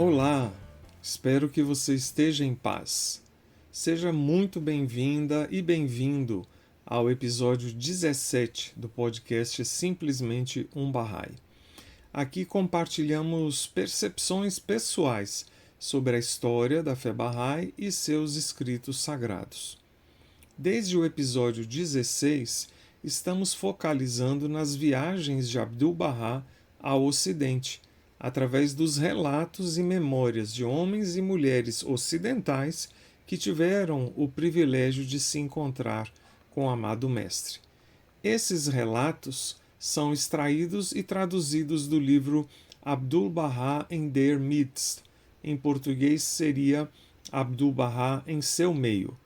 Olá, espero que você esteja em paz. Seja muito bem-vinda e bem-vindo ao episódio 17 do podcast Simplesmente um Bahá'í. Aqui compartilhamos percepções pessoais sobre a história da fé Bahá'í e seus escritos sagrados. Desde o episódio 16, estamos focalizando nas viagens de Abdu'l-Bahá ao Ocidente, através dos relatos e memórias de homens e mulheres ocidentais que tiveram o privilégio de se encontrar com o amado Mestre. Esses relatos são extraídos e traduzidos do livro Abdu'l-Bahá in their midst, em português seria Abdu'l-Bahá em seu meio,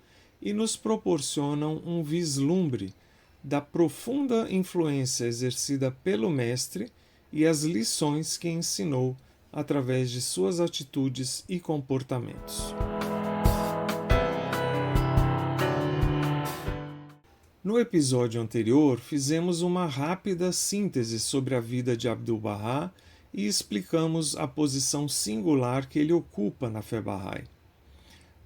e nos proporcionam um vislumbre da profunda influência exercida pelo Mestre e as lições que ensinou através de suas atitudes e comportamentos. No episódio anterior, fizemos uma rápida síntese sobre a vida de Abdu'l-Bahá e explicamos a posição singular que ele ocupa na fé Bahá'í.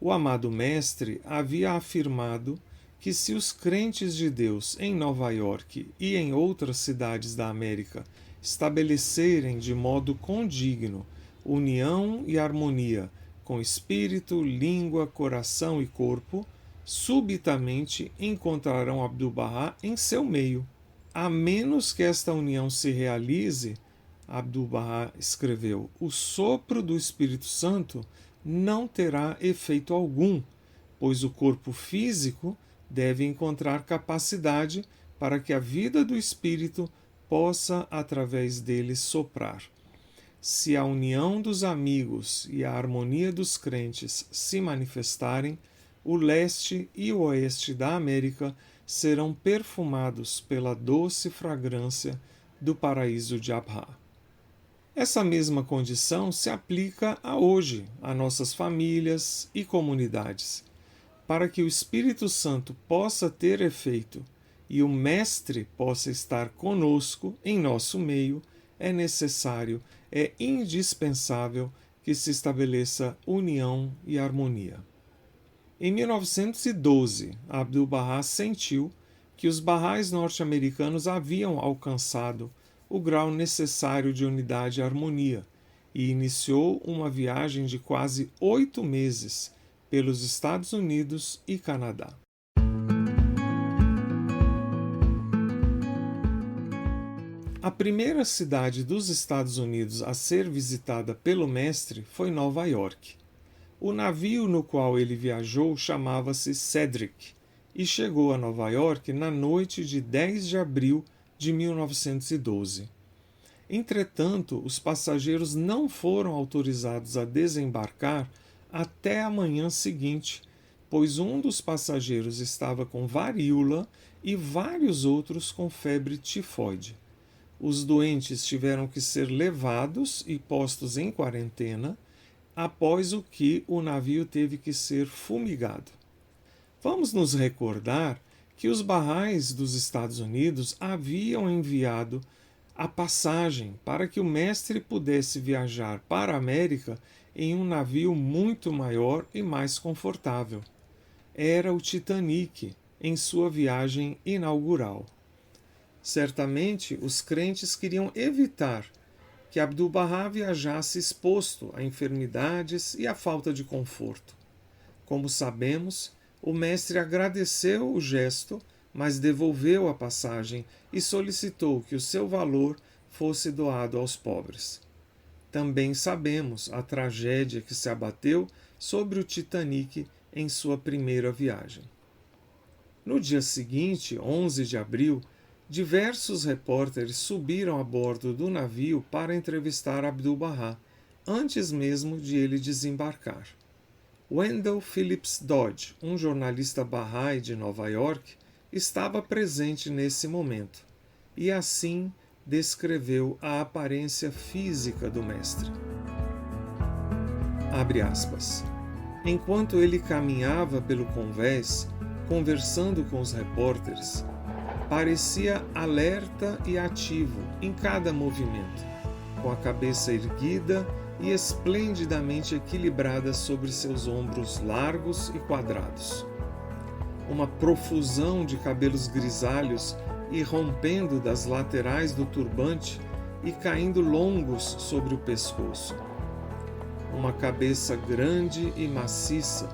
O amado Mestre havia afirmado que se os crentes de Deus em Nova York e em outras cidades da América estabelecerem de modo condigno união e harmonia com espírito, língua, coração e corpo, subitamente encontrarão Abdu'l-Bahá em seu meio. A menos que esta união se realize, Abdu'l-Bahá escreveu, o sopro do Espírito Santo não terá efeito algum, pois o corpo físico deve encontrar capacidade para que a vida do Espírito possa, através dele, soprar. Se a união dos amigos e a harmonia dos crentes se manifestarem, o leste e o oeste da América serão perfumados pela doce fragrância do paraíso de Abha. Essa mesma condição se aplica a hoje, a nossas famílias e comunidades. Para que o Espírito Santo possa ter efeito e o Mestre possa estar conosco em nosso meio, é necessário, é indispensável que se estabeleça união e harmonia. Em 1912, Abdu'l-Bahá sentiu que os Baha'is norte-americanos haviam alcançado o grau necessário de unidade e harmonia e iniciou uma viagem de quase 8 meses pelos Estados Unidos e Canadá. A primeira cidade dos Estados Unidos a ser visitada pelo Mestre foi Nova York. O navio no qual ele viajou chamava-se Cedric e chegou a Nova York na noite de 10 de abril de 1912. Entretanto, os passageiros não foram autorizados a desembarcar até a manhã seguinte, pois um dos passageiros estava com varíola e vários outros com febre tifoide. Os doentes tiveram que ser levados e postos em quarentena, após o que o navio teve que ser fumigado. Vamos nos recordar que os Baha'is dos Estados Unidos haviam enviado a passagem para que o Mestre pudesse viajar para a América em um navio muito maior e mais confortável. Era o Titanic, em sua viagem inaugural. Certamente, os crentes queriam evitar que Abdu'l-Bahá viajasse exposto a enfermidades e à falta de conforto. Como sabemos, o Mestre agradeceu o gesto, mas devolveu a passagem e solicitou que o seu valor fosse doado aos pobres. Também sabemos a tragédia que se abateu sobre o Titanic em sua primeira viagem. No dia seguinte, 11 de abril, diversos repórteres subiram a bordo do navio para entrevistar Abdu'l-Bahá, antes mesmo de ele desembarcar. Wendell Phillips Dodge, um jornalista Bahá'í de Nova York, estava presente nesse momento, e assim descreveu a aparência física do Mestre. Abre aspas. Enquanto ele caminhava pelo convés, conversando com os repórteres, parecia alerta e ativo em cada movimento, com a cabeça erguida e esplendidamente equilibrada sobre seus ombros largos e quadrados. Uma profusão de cabelos grisalhos irrompendo das laterais do turbante e caindo longos sobre o pescoço. Uma cabeça grande e maciça,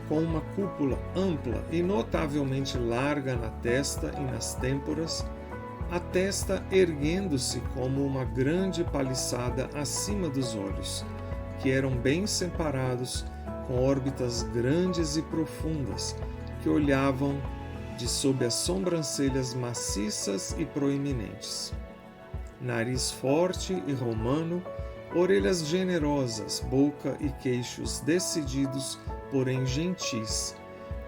com uma cúpula ampla e notavelmente larga na testa e nas têmporas, a testa erguendo-se como uma grande paliçada acima dos olhos, que eram bem separados, com órbitas grandes e profundas, que olhavam de sob as sobrancelhas maciças e proeminentes. Nariz forte e romano, orelhas generosas, boca e queixos decididos, porém gentis,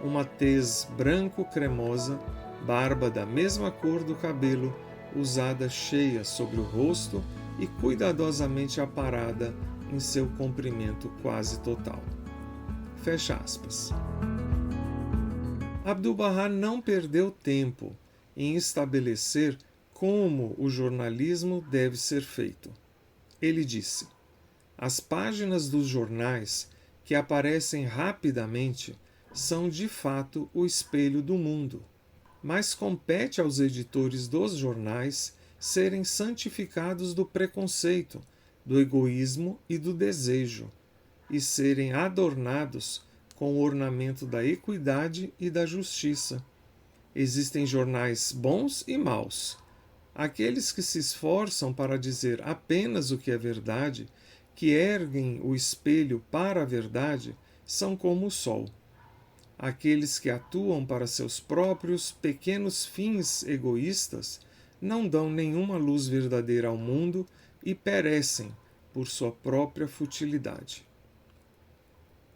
uma tez branco-cremosa, barba da mesma cor do cabelo, usada cheia sobre o rosto e cuidadosamente aparada em seu comprimento quase total. Fecha aspas. Abdu'l-Bahá não perdeu tempo em estabelecer como o jornalismo deve ser feito. Ele disse: as páginas dos jornais que aparecem rapidamente são de fato o espelho do mundo, mas compete aos editores dos jornais serem santificados do preconceito, do egoísmo e do desejo, e serem adornados com o ornamento da equidade e da justiça. Existem jornais bons e maus. Aqueles que se esforçam para dizer apenas o que é verdade, que erguem o espelho para a verdade, são como o sol. Aqueles que atuam para seus próprios pequenos fins egoístas não dão nenhuma luz verdadeira ao mundo e perecem por sua própria futilidade.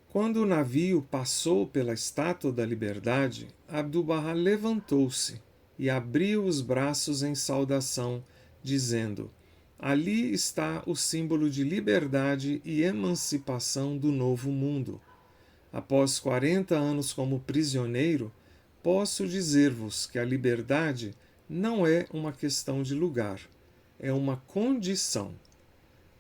Quando o navio passou pela Estátua da Liberdade, Abdu'l-Bahá levantou-se e abriu os braços em saudação, dizendo: ali está o símbolo de liberdade e emancipação do novo mundo. Após 40 anos como prisioneiro, posso dizer-vos que a liberdade não é uma questão de lugar, é uma condição.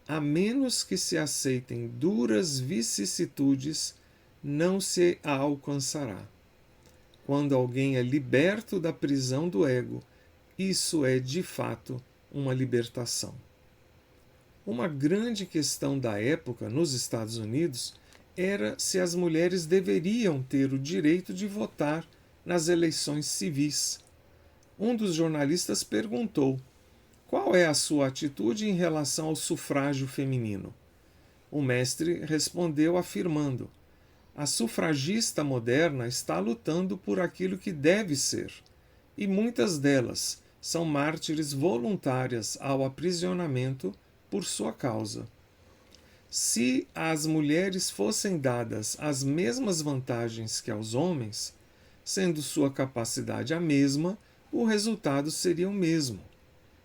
A menos que se aceitem duras vicissitudes, não se a alcançará. Quando alguém é liberto da prisão do ego, isso é de fato uma libertação. Uma grande questão da época nos Estados Unidos era se as mulheres deveriam ter o direito de votar nas eleições civis. Um dos jornalistas perguntou: qual é a sua atitude em relação ao sufrágio feminino? O mestre respondeu afirmando: a sufragista moderna está lutando por aquilo que deve ser, e muitas delas são mártires voluntárias ao aprisionamento por sua causa. Se às mulheres fossem dadas as mesmas vantagens que aos homens, sendo sua capacidade a mesma, o resultado seria o mesmo.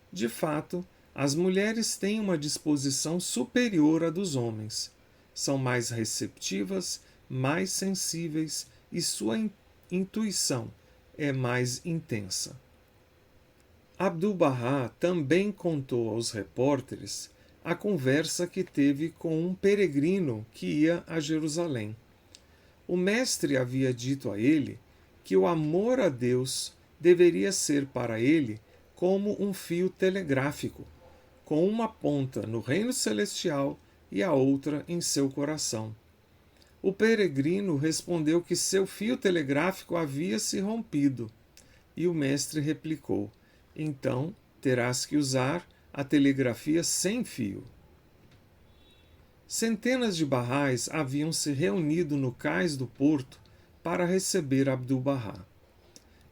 De fato, as mulheres têm uma disposição superior à dos homens. São mais receptivas, mais sensíveis e sua intuição é mais intensa. Abdu'l-Bahá também contou aos repórteres a conversa que teve com um peregrino que ia a Jerusalém. O mestre havia dito a ele que o amor a Deus deveria ser para ele como um fio telegráfico, com uma ponta no reino celestial e a outra em seu coração. O peregrino respondeu que seu fio telegráfico havia se rompido, e o mestre replicou: então terás que usar a telegrafia sem fio. Centenas de Bahais haviam se reunido no cais do porto para receber Abdu'l-Bahá.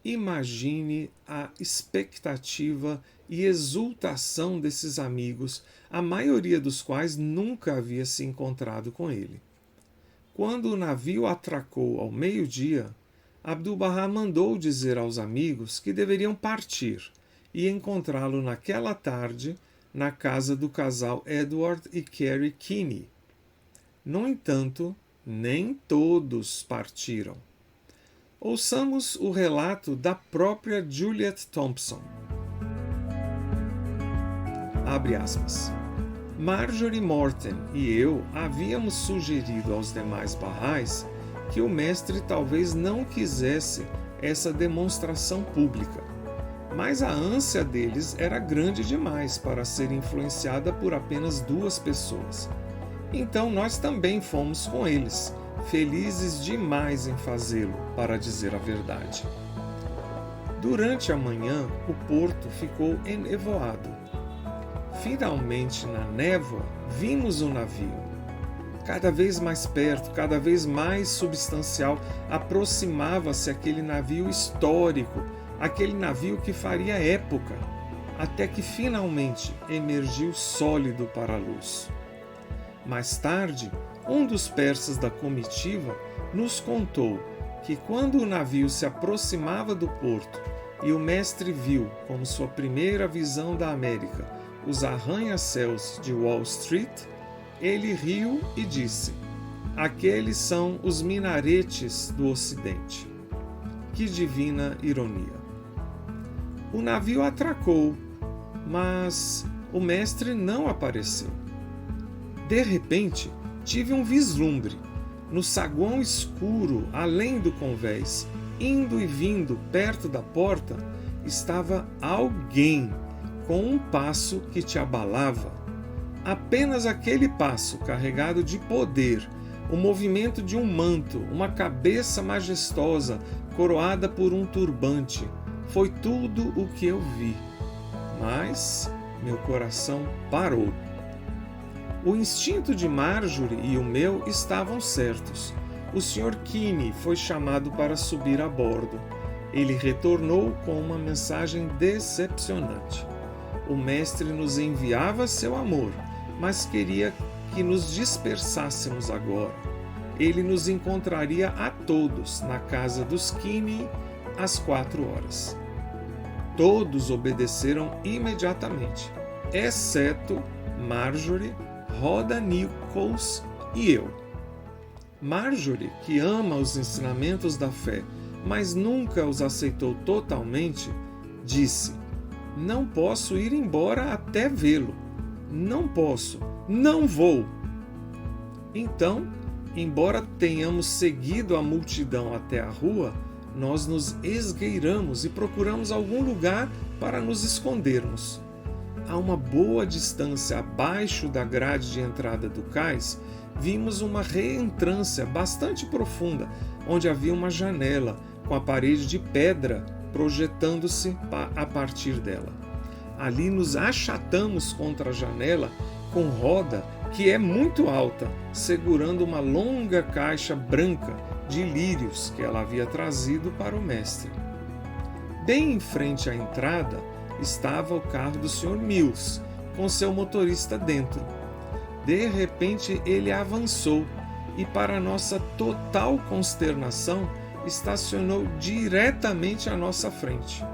Imagine a expectativa e exultação desses amigos, a maioria dos quais nunca havia se encontrado com ele. Quando o navio atracou ao meio-dia, Abdu'l-Bahá mandou dizer aos amigos que deveriam partir e encontrá-lo naquela tarde na casa do casal Edward e Carrie Kinney. No entanto, nem todos partiram. Ouçamos o relato da própria Juliet Thompson. Abre aspas. Marjorie Morton e eu havíamos sugerido aos demais barrais que o mestre talvez não quisesse essa demonstração pública, mas a ânsia deles era grande demais para ser influenciada por apenas 2 pessoas. Então nós também fomos com eles, felizes demais em fazê-lo, para dizer a verdade. Durante a manhã, o porto ficou enevoado. Finalmente, na névoa, vimos o navio. Cada vez mais perto, cada vez mais substancial, aproximava-se aquele navio histórico, aquele navio que faria época, até que finalmente emergiu sólido para a luz. Mais tarde, um dos persas da comitiva nos contou que quando o navio se aproximava do porto e o mestre viu, como sua primeira visão da América, os arranha-céus de Wall Street, ele riu e disse: "Aqueles são os minaretes do Ocidente." Que divina ironia! O navio atracou, mas o mestre não apareceu. De repente, tive um vislumbre. No saguão escuro, além do convés, indo e vindo perto da porta, estava alguém com um passo que te abalava. Apenas aquele passo carregado de poder, o movimento de um manto, uma cabeça majestosa coroada por um turbante, foi tudo o que eu vi. Mas meu coração parou. O instinto de Marjorie e o meu estavam certos. O Sr. Kinney foi chamado para subir a bordo. Ele retornou com uma mensagem decepcionante. O mestre nos enviava seu amor, mas queria que nos dispersássemos agora. Ele nos encontraria a todos na casa dos Kinney às 4 horas. Todos obedeceram imediatamente, exceto Marjorie, Rhoda Nichols e eu. Marjorie, que ama os ensinamentos da fé, mas nunca os aceitou totalmente, disse: "Não posso ir embora até vê-lo. Não posso, não vou." Então, embora tenhamos seguido a multidão até a rua, nós nos esgueiramos e procuramos algum lugar para nos escondermos. A uma boa distância abaixo da grade de entrada do cais, vimos uma reentrância bastante profunda, onde havia uma janela com a parede de pedra projetando-se a partir dela. Ali nos achatamos contra a janela com Rhoda, que é muito alta, segurando uma longa caixa branca de lírios que ela havia trazido para o mestre. Bem em frente à entrada estava o carro do Sr. Mills, com seu motorista dentro. De repente ele avançou e, para nossa total consternação, estacionou diretamente à nossa frente.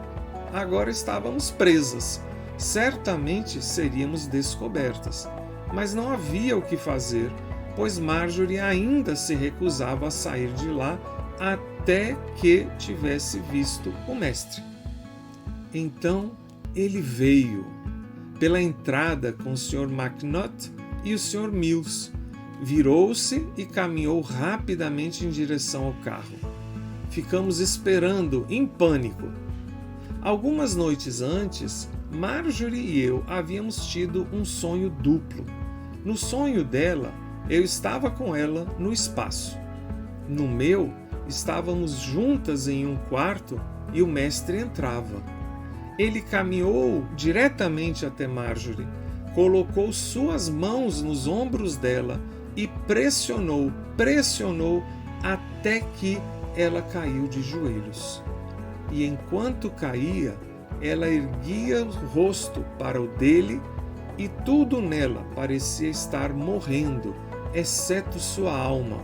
Agora estávamos presas. Certamente seríamos descobertas, mas não havia o que fazer, pois Marjorie ainda se recusava a sair de lá até que tivesse visto o mestre. Então ele veio pela entrada com o Sr. McNutt e o Sr. Mills. Virou-se e caminhou rapidamente em direção ao carro. Ficamos esperando em pânico. Algumas noites antes, Marjorie e eu havíamos tido um sonho duplo. No sonho dela, eu estava com ela no espaço. No meu, estávamos juntas em um quarto e o mestre entrava. Ele caminhou diretamente até Marjorie, colocou suas mãos nos ombros dela e pressionou até que ela caiu de joelhos. E enquanto caía, ela erguia o rosto para o dele e tudo nela parecia estar morrendo, exceto sua alma,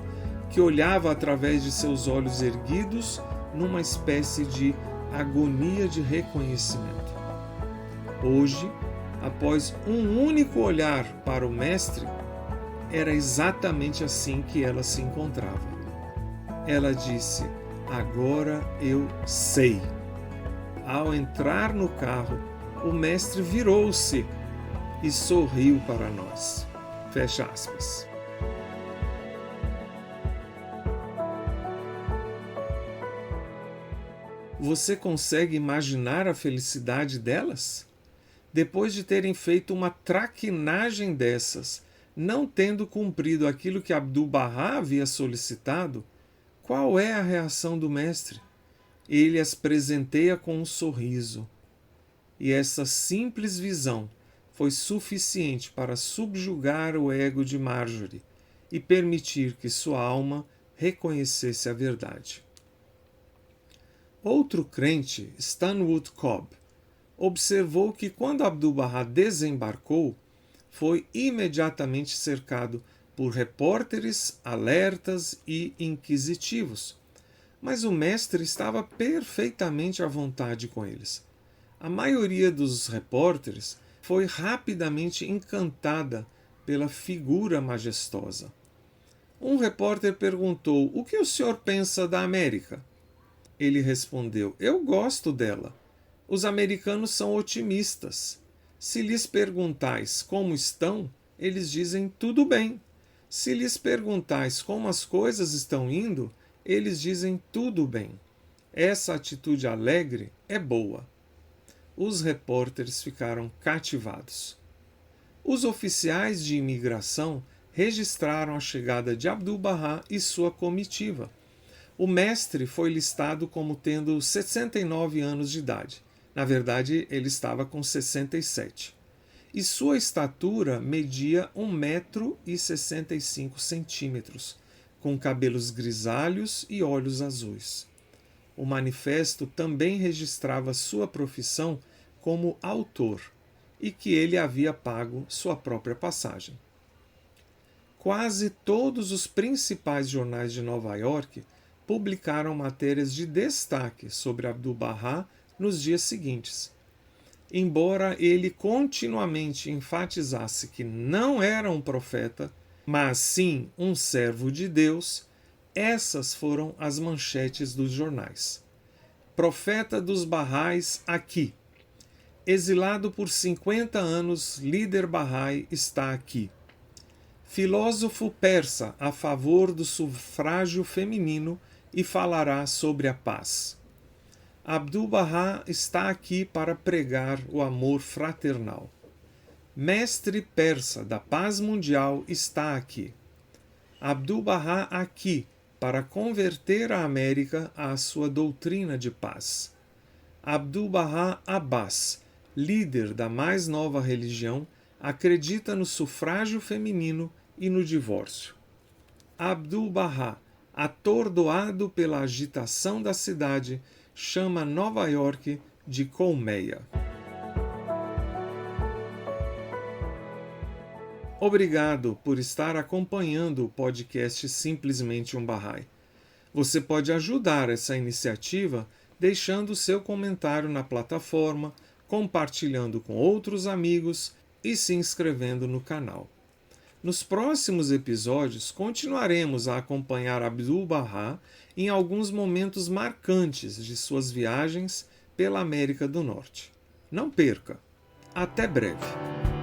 que olhava através de seus olhos erguidos numa espécie de agonia de reconhecimento. Hoje, após um único olhar para o mestre, era exatamente assim que ela se encontrava. Ela disse: "Agora eu sei." Ao entrar no carro, o mestre virou-se e sorriu para nós. Fecha aspas. Você consegue imaginar a felicidade delas? Depois de terem feito uma traquinagem dessas, não tendo cumprido aquilo que Abdu'l-Bahá havia solicitado, qual é a reação do mestre? Ele as presenteia com um sorriso. E essa simples visão foi suficiente para subjugar o ego de Marjorie e permitir que sua alma reconhecesse a verdade. Outro crente, Stanwood Cobb, observou que quando Abdu'l-Bahá desembarcou, foi imediatamente cercado por repórteres alertas e inquisitivos, mas o mestre estava perfeitamente à vontade com eles. A maioria dos repórteres foi rapidamente encantada pela figura majestosa. Um repórter perguntou: "O que o senhor pensa da América?" Ele respondeu: "Eu gosto dela. Os americanos são otimistas. Se lhes perguntais como estão, eles dizem tudo bem. Se lhes perguntais como as coisas estão indo, eles dizem tudo bem. Essa atitude alegre é boa." Os repórteres ficaram cativados. Os oficiais de imigração registraram a chegada de Abdu'l-Bahá e sua comitiva. O mestre foi listado como tendo 69 anos de idade. Na verdade, ele estava com 67. E sua estatura media 1,65 m, com cabelos grisalhos e olhos azuis. O manifesto também registrava sua profissão como autor e que ele havia pago sua própria passagem. Quase todos os principais jornais de Nova York publicaram matérias de destaque sobre Abdu'l-Bahá nos dias seguintes. Embora ele continuamente enfatizasse que não era um profeta, mas sim um servo de Deus, essas foram as manchetes dos jornais. Profeta dos Bahais aqui. Exilado por 50 anos, líder Bahá'í está aqui. Filósofo persa a favor do sufrágio feminino e falará sobre a paz. Abdu'l-Bahá está aqui para pregar o amor fraternal. Mestre persa da paz mundial está aqui. Abdu'l-Bahá aqui para converter a América à sua doutrina de paz. Abdu'l-Bahá Abbas, líder da mais nova religião, acredita no sufrágio feminino e no divórcio. Abdu'l-Bahá, atordoado pela agitação da cidade, chama Nova York de colmeia. Obrigado por estar acompanhando o podcast Simplesmente um Bahá'í. Você pode ajudar essa iniciativa deixando seu comentário na plataforma, compartilhando com outros amigos e se inscrevendo no canal. Nos próximos episódios, continuaremos a acompanhar Abdu'l-Bahá em alguns momentos marcantes de suas viagens pela América do Norte. Não perca! Até breve!